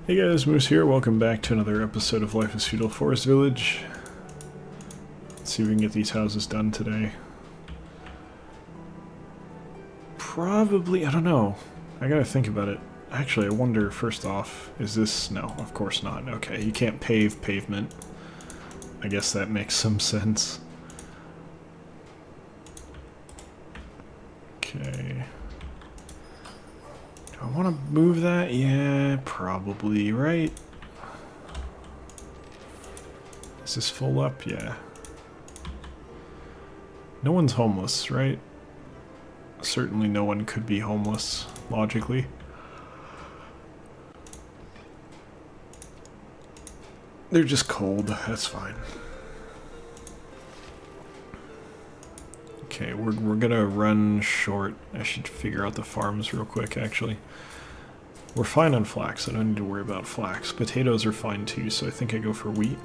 Hey guys, Moose here. Welcome back to another episode of Life is Feudal Forest Village. Let's see if we can get these houses done today. Probably, I don't know. I gotta think about it. Actually, I wonder, first off, is this... No, of course not. Okay, you can't pave pavement. I guess that makes some sense. Okay. Do I want to move that? Yeah, probably, right? Is this full up? Yeah. No one's homeless, right? Certainly no one could be homeless, logically. They're just cold, that's fine. Okay, we're gonna run short. I should figure out the farms real quick, actually. We're fine on flax, I don't need to worry about flax. Potatoes are fine too, so I think I go for wheat.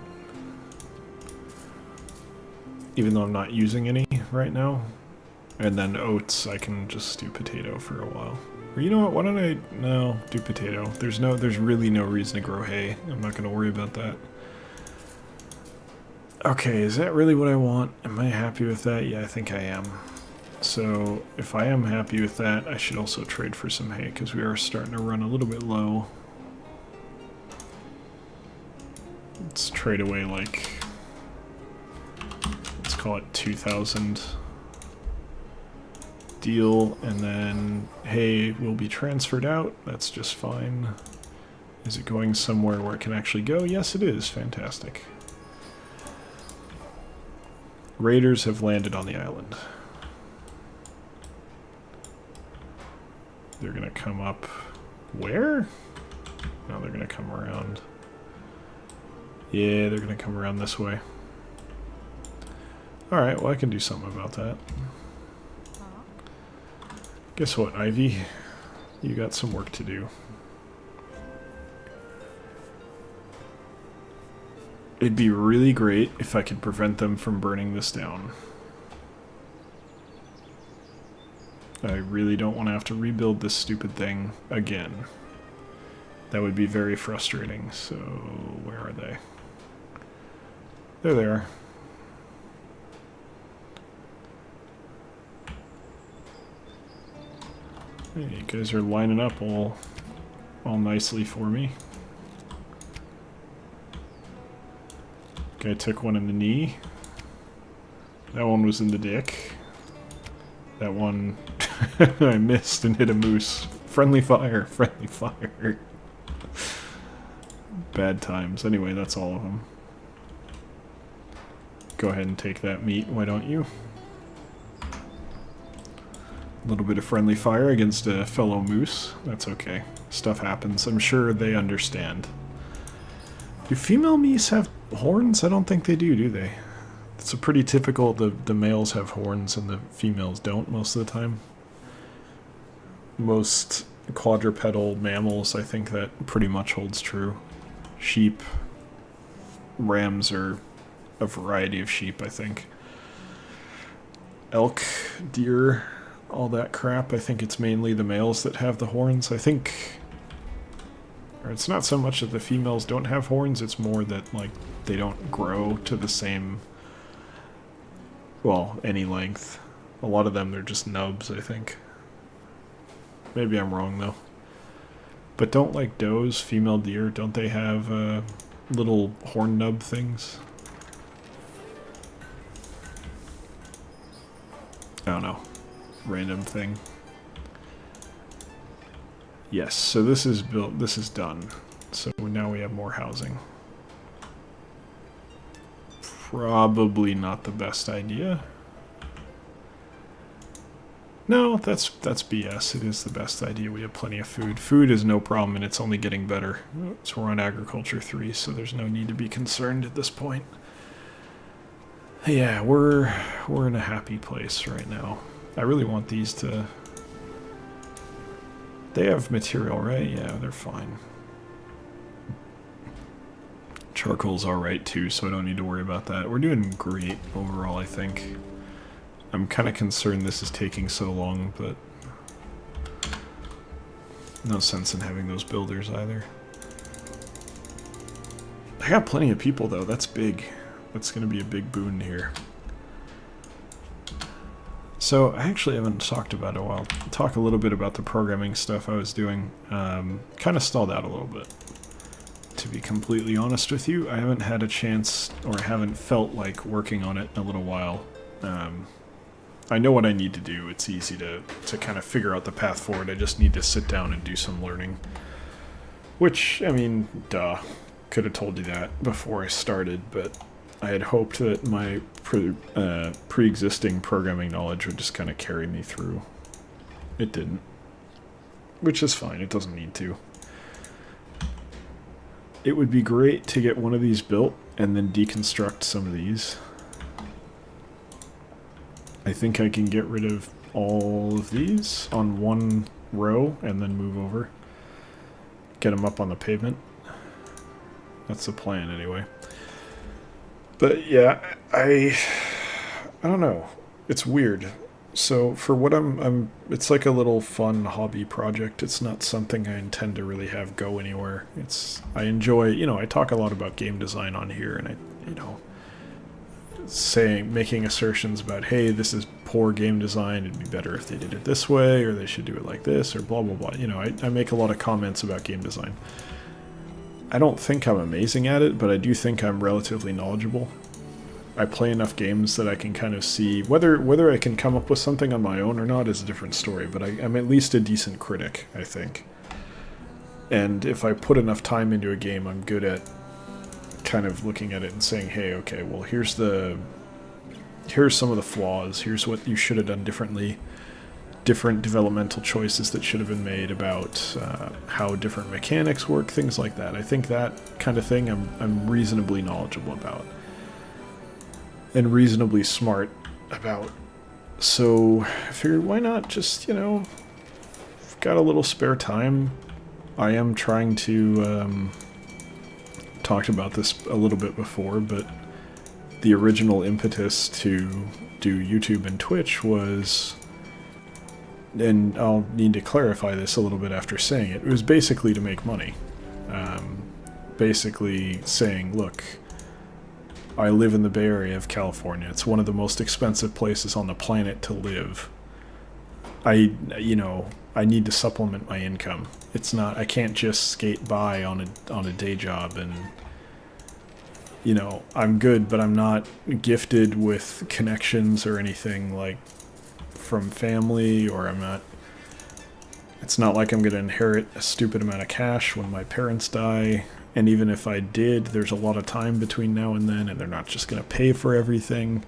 Even though I'm not using any right now. And then oats, I can just do potato for a while. Or you know what, why don't I... No, do potato. There's really no reason to grow hay. I'm not gonna worry about that. Okay, is that really what I want? Am I happy with that? Yeah, I think I am. So, if I am happy with that, I should also trade for some hay, because we are starting to run a little bit low. Let's trade away, like... Let's call it 2,000. Deal, and then hay will be transferred out. That's just fine. Is it going somewhere where it can actually go? Yes, it is. Fantastic. Raiders have landed on the island. They're gonna come up... Where? No, they're gonna come around. Yeah, they're gonna come around this way. Alright, well I can do something about that. Guess what, Ivy? You got some work to do. It'd be really great if I could prevent them from burning this down. I really don't want to have to rebuild this stupid thing again. That would be very frustrating. So, where are they? They're there. Hey, you guys are lining up all nicely for me. Guy took one in the knee. That one was in the dick. That one I missed and hit a moose. Friendly fire, friendly fire. Bad times. Anyway, that's all of them. Go ahead and take that meat, why don't you? A little bit of friendly fire against a fellow moose. That's okay. Stuff happens. I'm sure they understand. Do female meese have horns? I don't think they do they? It's a pretty typical, the males have horns and the females don't most of the time. Most quadrupedal mammals, I think that pretty much holds true. Sheep, rams are a variety of sheep, I think. Elk, deer, all that crap, I think it's mainly the males that have the horns. I think... Or it's not so much that the females don't have horns, it's more that, like, they don't grow to the same... Well, any length. A lot of them, they're just nubs, I think. Maybe I'm wrong, though. But don't, like, does, female deer, don't they have, little horn nub things? I don't know. Random thing. Yes, so this is built, this is done. So now we have more housing. Probably not the best idea. No, that's BS. It is the best idea. We have plenty of food. Food is no problem and it's only getting better. So we're on agriculture 3, so there's no need to be concerned at this point. Yeah, we're in a happy place right now. I really want these to... They have material, right? Yeah, they're fine. Charcoal's alright too, so I don't need to worry about that. We're doing great overall, I think. I'm kind of concerned this is taking so long, but... No sense in having those builders either. I got plenty of people, though. That's big. That's going to be a big boon here. So, I actually haven't talked about it in a while. I'll talk a little bit about the programming stuff I was doing. Kind of stalled out a little bit. To be completely honest with you, I haven't had a chance, or I haven't felt like working on it in a little while. I know what I need to do. It's easy to kind of figure out the path forward. I just need to sit down and do some learning. Which, I mean, duh. Could have told you that before I started, but I had hoped that my pre-existing programming knowledge would just kind of carry me through. It didn't. Which is fine. It doesn't need to. It would be great to get one of these built and then deconstruct some of these. I think I can get rid of all of these on one row and then move over. Get them up on the pavement. That's the plan anyway. But yeah, I don't know. It's weird. So for what it's like a little fun hobby project. It's not something I intend to really have go anywhere. I enjoy, I talk a lot about game design on here, and making assertions about, hey, this is poor game design, it'd be better if they did it this way, or they should do it like this, or blah blah blah. I make a lot of comments about game design. I don't think I'm amazing at it, but I do think I'm relatively knowledgeable. I play enough games that I can kind of see whether I can come up with something on my own or not is a different story, but I'm at least a decent critic, I think. And if I put enough time into a game, I'm good at kind of looking at it and saying, hey, okay, well, here's some of the flaws, here's what you should have done differently, different developmental choices that should have been made about how different mechanics work, things like that. I think that kind of thing I'm reasonably knowledgeable about. And reasonably smart about. So I figured, why not just, got a little spare time. I am trying to, talked about this a little bit before, but the original impetus to do YouTube and Twitch was, and I'll need to clarify this a little bit after saying it, it was basically to make money. Basically saying, look, I live in the Bay Area of California. It's one of the most expensive places on the planet to live. I need to supplement my income. I can't just skate by on a day job and, I'm good, but I'm not gifted with connections or anything like from family, or it's not like I'm going to inherit a stupid amount of cash when my parents die. And even if I did, there's a lot of time between now and then, and they're not just going to pay for everything.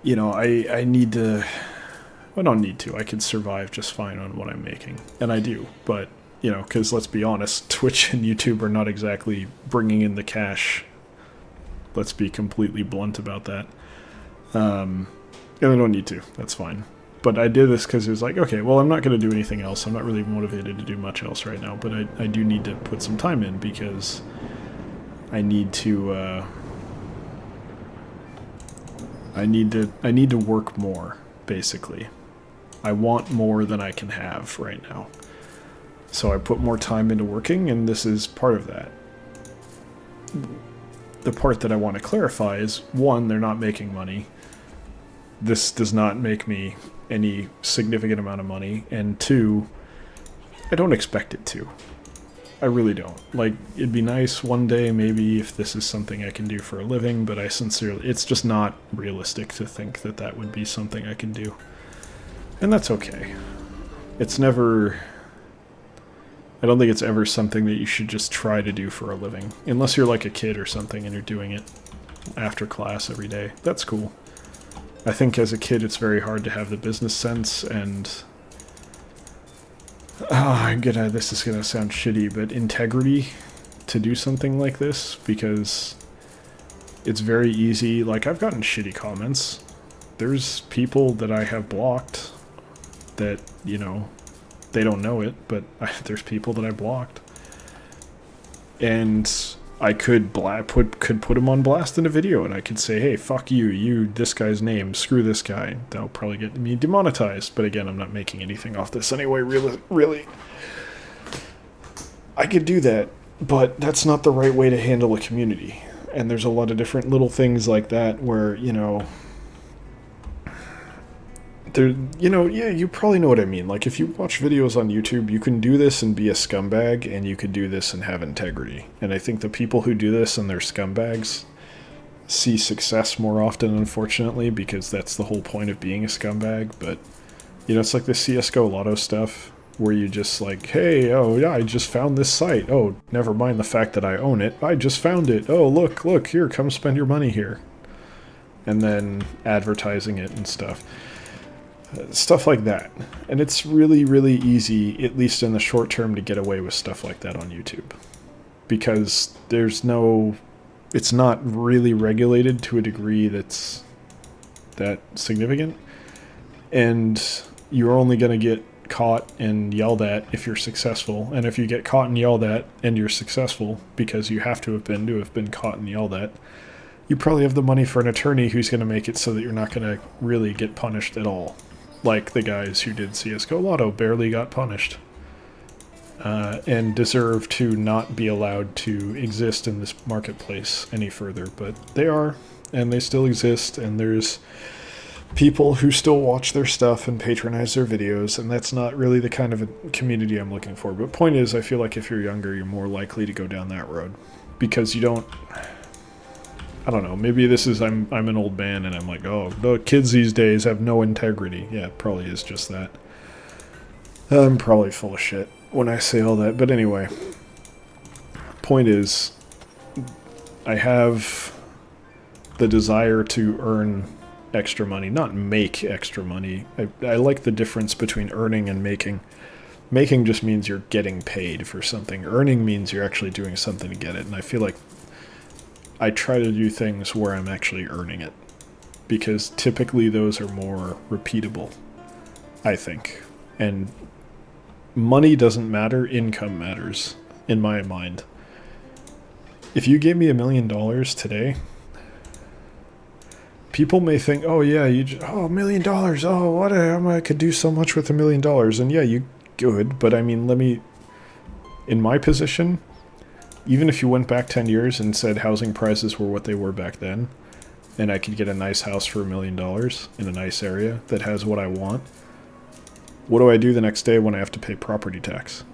I need to... I don't need to. I can survive just fine on what I'm making. And I do. But, because let's be honest, Twitch and YouTube are not exactly bringing in the cash. Let's be completely blunt about that. And I don't need to. That's fine. But I did this because it was like, okay, well, I'm not going to do anything else. I'm not really motivated to do much else right now, but I do need to put some time in because I need to, I need to work more, basically. I want more than I can have right now. So I put more time into working, and this is part of that. The part that I want to clarify is, one, they're not making money. This does not make me any significant amount of money, and two, I don't expect it to. I really don't. Like, it'd be nice one day maybe if this is something I can do for a living, but it's just not realistic to think that that would be something I can do. And that's okay. It's never... I don't think it's ever something that you should just try to do for a living. Unless you're like a kid or something and you're doing it after class every day. That's cool. I think as a kid it's very hard to have the business sense and... this is gonna sound shitty, but integrity to do something like this, because it's very easy. Like, I've gotten shitty comments. There's people that I have blocked that, they don't know it, but there's people that I blocked. And I could put them on blast in a video, and I could say, hey, fuck you, this guy's name, screw this guy. That'll probably get me demonetized, but again, I'm not making anything off this anyway, really. I could do that, But that's not the right way to handle a community. And there's a lot of different little things like that where, you know, there, you know, yeah, you probably know what I mean. Like, if you watch videos on YouTube, you can do this and be a scumbag, and you could do this and have integrity. And I think the people who do this and they're scumbags see success more often, unfortunately, because that's the whole point of being a scumbag. But, you know, it's like the CSGO Lotto stuff, where you just like, hey, oh yeah, I just found this site. Oh, never mind the fact that I own it. I just found it. Oh, look, here, come spend your money here. And then advertising it and stuff. Stuff like that. And it's really, really easy, at least in the short term, to get away with stuff like that on YouTube. Because there's no... It's not really regulated to a degree that's that significant. And you're only going to get caught and yelled at if you're successful. And if you get caught and yelled at and you're successful, because you have to have been caught and yelled at, you probably have the money for an attorney who's going to make it so that you're not going to really get punished at all. Like the guys who did CSGO Lotto barely got punished. And deserve to not be allowed to exist in this marketplace any further. But they are, and they still exist, and there's people who still watch their stuff and patronize their videos, and that's not really the kind of a community I'm looking for. But point is, I feel like if you're younger, you're more likely to go down that road. Because you don't... I don't know, maybe this is... I'm an old man, and I'm like, oh, the kids these days have no integrity. Yeah, it probably is just that. I'm probably full of shit when I say all that, but anyway. Point is, I have the desire to earn extra money, not make extra money. I like the difference between earning and making. Making just means you're getting paid for something. Earning means you're actually doing something to get it, and I feel like I try to do things where I'm actually earning it, because typically those are more repeatable, I think. And money doesn't matter, income matters, in my mind. If you gave me $1 million today, people may think, oh yeah, $1 million, oh, what I could do so much with $1 million. And yeah, you could, but I mean, in my position, even if you went back 10 years and said housing prices were what they were back then, and I could get a nice house for $1 million in a nice area that has what I want, what do I do the next day when I have to pay property tax?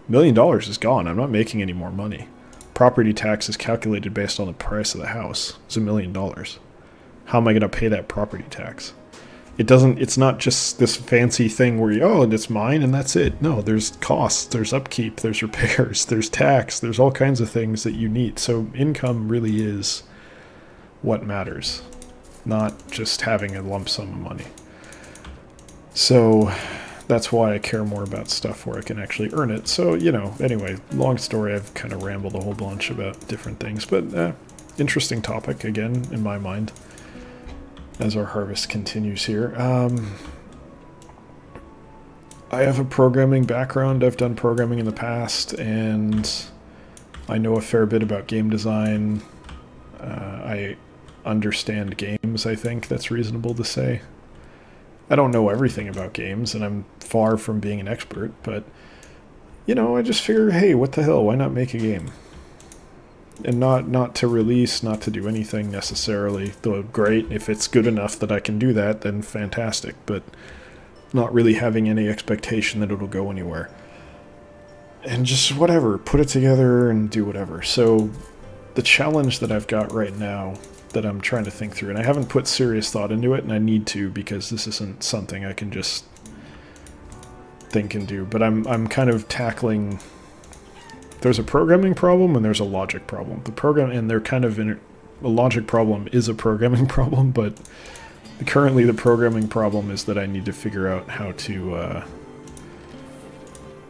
$1 million is gone. I'm not making any more money. Property tax is calculated based on the price of the house. It's $1 million. How am I going to pay that property tax? It's not just this fancy thing where it's mine and that's it. No, there's costs, there's upkeep, there's repairs, there's tax, there's all kinds of things that you need. So income really is what matters, not just having a lump sum of money. So that's why I care more about stuff where I can actually earn it. So, anyway, long story, I've kind of rambled a whole bunch about different things, but interesting topic, again, in my mind, as our harvest continues here. I have a programming background. I've done programming in the past, and I know a fair bit about game design. I understand games, I think that's reasonable to say. I don't know everything about games, and I'm far from being an expert, but, I just figure, hey, what the hell, why not make a game? And not to release, not to do anything necessarily, though great, if it's good enough that I can do that, then fantastic, but not really having any expectation that it'll go anywhere. And just whatever, put it together and do whatever. So the challenge that I've got right now that I'm trying to think through, and I haven't put serious thought into it, and I need to, because this isn't something I can just think and do, but I'm kind of tackling... There's a programming problem and there's a logic problem. They're kind of a logic problem is a programming problem, but currently the programming problem is that I need to figure out how to... Are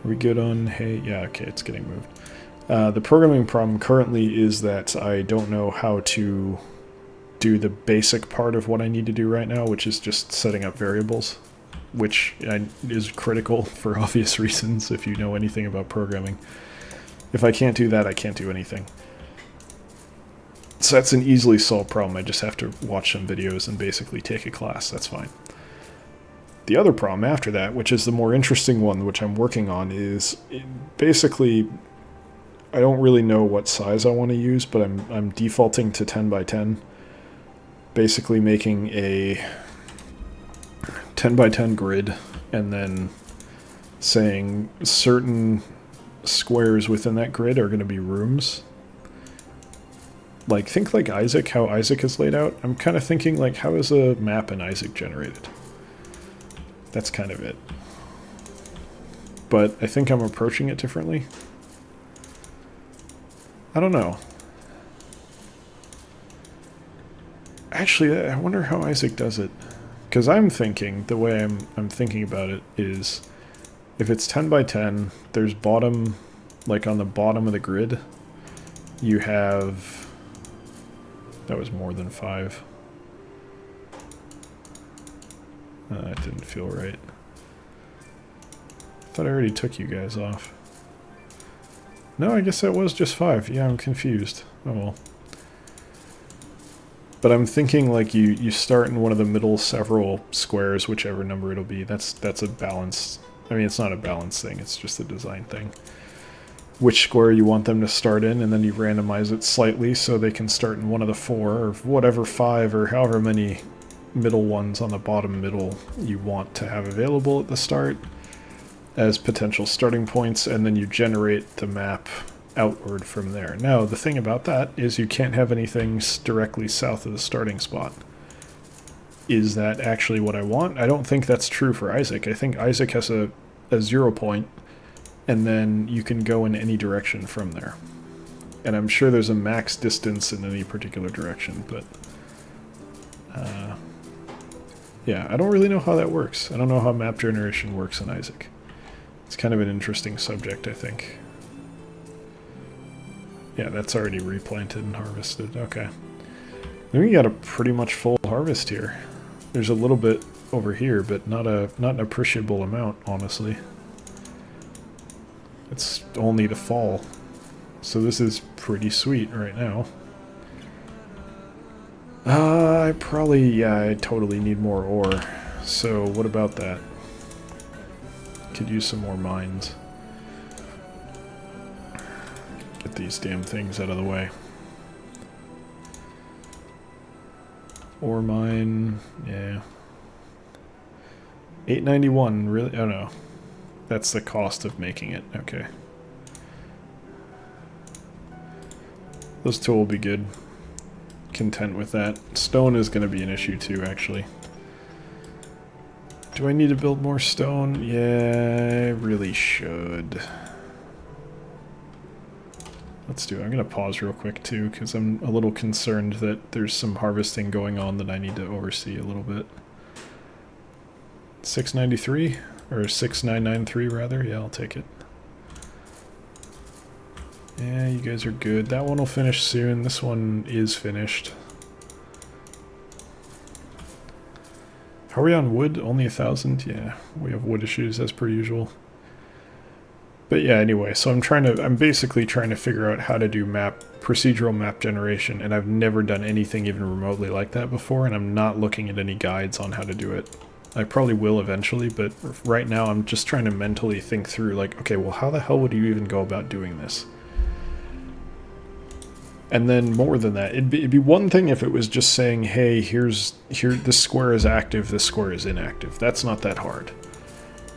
we good on... Hey, yeah, okay, it's getting moved. The programming problem currently is that I don't know how to do the basic part of what I need to do right now, which is just setting up variables, which is critical for obvious reasons if you know anything about programming. If I can't do that, I can't do anything. So that's an easily solved problem. I just have to watch some videos and basically take a class. That's fine. The other problem after that, which is the more interesting one, which I'm working on, is basically I don't really know what size I want to use, but I'm defaulting to 10 by 10. Basically making a 10 by 10 grid and then saying certain squares within that grid are going to be rooms. Like, think like Isaac, how Isaac is laid out. I'm kind of thinking, like, how is a map in Isaac generated? That's kind of it. But I think I'm approaching it differently. I don't know. Actually, I wonder how Isaac does it. Because I'm thinking, the way I'm thinking about it is, if it's 10 by 10, there's bottom, like on the bottom of the grid, you have... That was more than 5. That didn't feel right. I thought I already took you guys off. No, I guess that was just 5. Yeah, I'm confused. Oh well. But I'm thinking like you start in one of the middle several squares, whichever number it'll be. That's a balance. I mean, it's not a balance thing. It's just a design thing. Which square you want them to start in, and then you randomize it slightly so they can start in one of the 4 or whatever 5 or however many middle ones on the bottom middle you want to have available at the start as potential starting points, and then you generate the map outward from there. Now, the thing about that is you can't have anything directly south of the starting spot. Is that actually what I want? I don't think that's true for Isaac. I think Isaac has a 0 point, and then you can go in any direction from there. And I'm sure there's a max distance in any particular direction, but... yeah, I don't really know how that works. I don't know how map generation works in Isaac. It's kind of an interesting subject, I think. Yeah, that's already replanted and harvested. Okay. Then we got a pretty much full harvest here. There's a little bit over here, but not an appreciable amount, honestly. It's only the fall. So this is pretty sweet right now. I totally need more ore. So what about that? Could use some more mines. Get these damn things out of the way. Ore mine, yeah. 891, really? Oh no. That's the cost of making it, okay. Those two will be good. Content with that. Stone is going to be an issue too, actually. Do I need to build more stone? Yeah, I really should. Let's do it. I'm going to pause real quick too, because I'm a little concerned that there's some harvesting going on that I need to oversee a little bit. 693? Or 6993 rather? Yeah, I'll take it. Yeah, you guys are good. That one will finish soon. This one is finished. How are we on wood? Only 1,000? Yeah, we have wood issues as per usual. But yeah, anyway, so I'm basically trying to figure out how to do procedural map generation, and I've never done anything even remotely like that before, and I'm not looking at any guides on how to do it. I probably will eventually, but right now I'm just trying to mentally think through, like, okay, well, how the hell would you even go about doing this? And then more than that, it'd be one thing if it was just saying, hey, this square is active, this square is inactive. That's not that hard.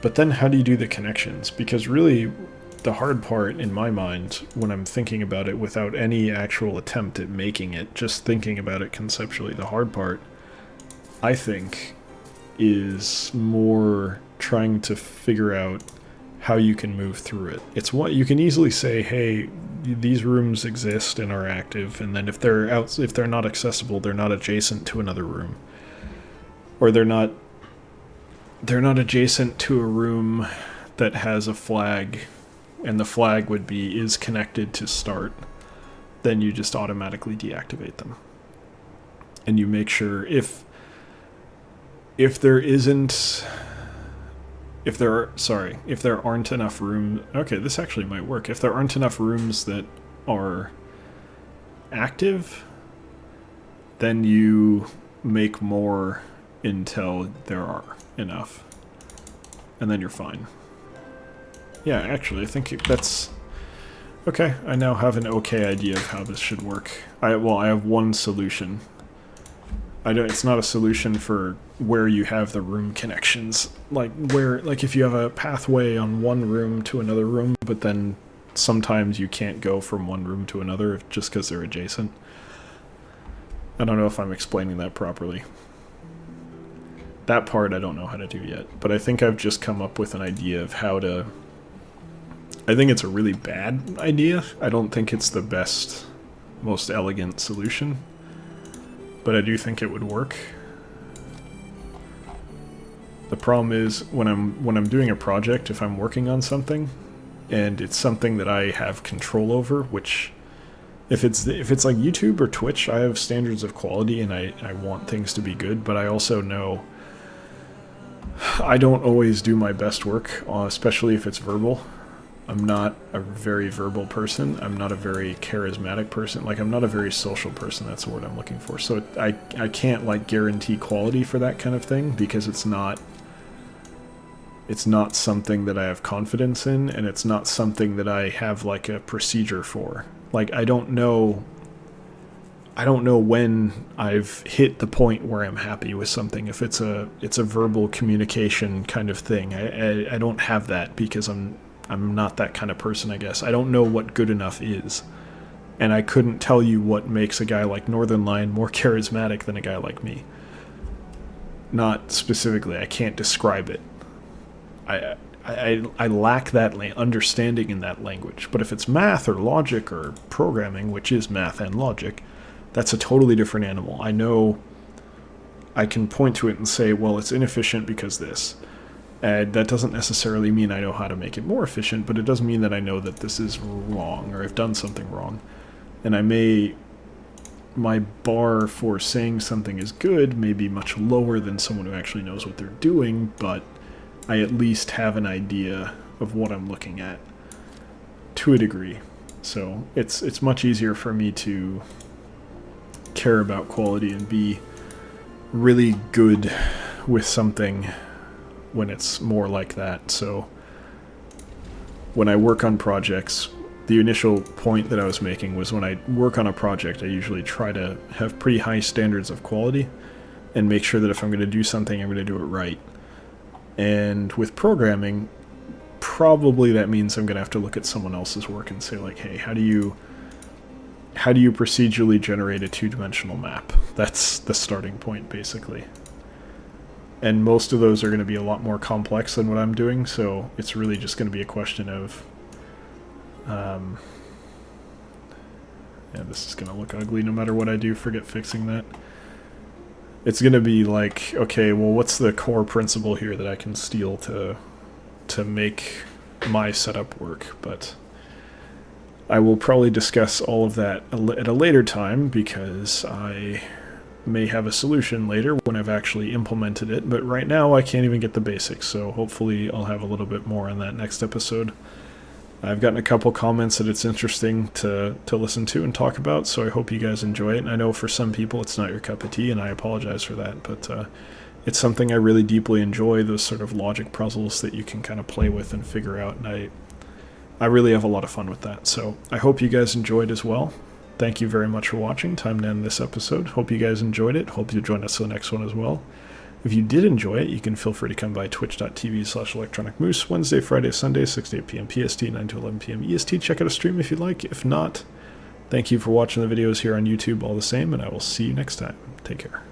But then how do you do the connections? Because really, the hard part in my mind, when I'm thinking about it without any actual attempt at making it, just thinking about it conceptually, the hard part, I think, is more trying to figure out how you can move through it. It's what you can easily say, hey, these rooms exist and are active, and then if they're not accessible, they're not adjacent to another room, or they're not adjacent to a room that has a flag, and the flag is connected to start. Then you just automatically deactivate them, and you make sure if there aren't enough rooms... Okay, this actually might work. If there aren't enough rooms that are active, then you make more until there are enough. And then you're fine. Yeah, actually, I think Okay, I now have an okay idea of how this should work. I have one solution. It's not a solution for where you have the room connections. Like if you have a pathway on one room to another room, but then sometimes you can't go from one room to another just because they're adjacent. I don't know if I'm explaining that properly. That part I don't know how to do yet, but I think I've just come up with an idea of how to... I think it's a really bad idea. I don't think it's the best, most elegant solution, but I do think it would work. The problem is when I'm doing a project, if I'm working on something and it's something that I have control over, which if it's like YouTube or Twitch, I have standards of quality and I want things to be good, but I also know I don't always do my best work, especially if it's verbal. I'm not a very verbal person. I'm not a very charismatic person. Like, I'm not a very social person. That's the word I'm looking for. So I can't, like, guarantee quality for that kind of thing because it's not something that I have confidence in, and it's not something that I have, like, a procedure for. Like, I don't know when I've hit the point where I'm happy with something. If it's a verbal communication kind of thing, I don't have that because I'm not that kind of person, I guess. I don't know what good enough is. And I couldn't tell you what makes a guy like Northern Lion more charismatic than a guy like me. Not specifically. I can't describe it. I lack that understanding in that language. But if it's math or logic or programming, which is math and logic, that's a totally different animal. I know I can point to it and say, well, it's inefficient because this. And that doesn't necessarily mean I know how to make it more efficient, but it does mean that I know that this is wrong, or I've done something wrong. And my bar for saying something is good may be much lower than someone who actually knows what they're doing, but I at least have an idea of what I'm looking at, to a degree. So it's much easier for me to care about quality and be really good with something when it's more like that. So when I work on projects, the initial point that I was making was when I work on a project, I usually try to have pretty high standards of quality and make sure that if I'm going to do something, I'm going to do it right. And with programming, probably that means I'm going to have to look at someone else's work and say, like, hey, how do you procedurally generate a two-dimensional map? That's the starting point, basically. And most of those are going to be a lot more complex than what I'm doing, so it's really just going to be a question of... yeah, this is going to look ugly no matter what I do. Forget fixing that. It's going to be like, okay, well, what's the core principle here that I can steal to make my setup work? But I will probably discuss all of that at a later time, because I may have a solution later when I've actually implemented it, but right now I can't even get the basics, so hopefully I'll have a little bit more on that next episode. I've gotten a couple comments that it's interesting to listen to and talk about, so I hope you guys enjoy it. I know for some people it's not your cup of tea, and I apologize for that, but it's something I really deeply enjoy, those sort of logic puzzles that you can kind of play with and figure out, and I really have a lot of fun with that. So I hope you guys enjoyed as well. Thank you very much for watching. Time to end this episode. Hope you guys enjoyed it. Hope you'll join us for the next one as well. If you did enjoy it, you can feel free to come by twitch.tv/electronicmoose Wednesday, Friday, Sunday, 6 to 8 p.m. PST, 9 to 11 p.m. EST. Check out a stream if you'd like. If not, thank you for watching the videos here on YouTube all the same, and I will see you next time. Take care.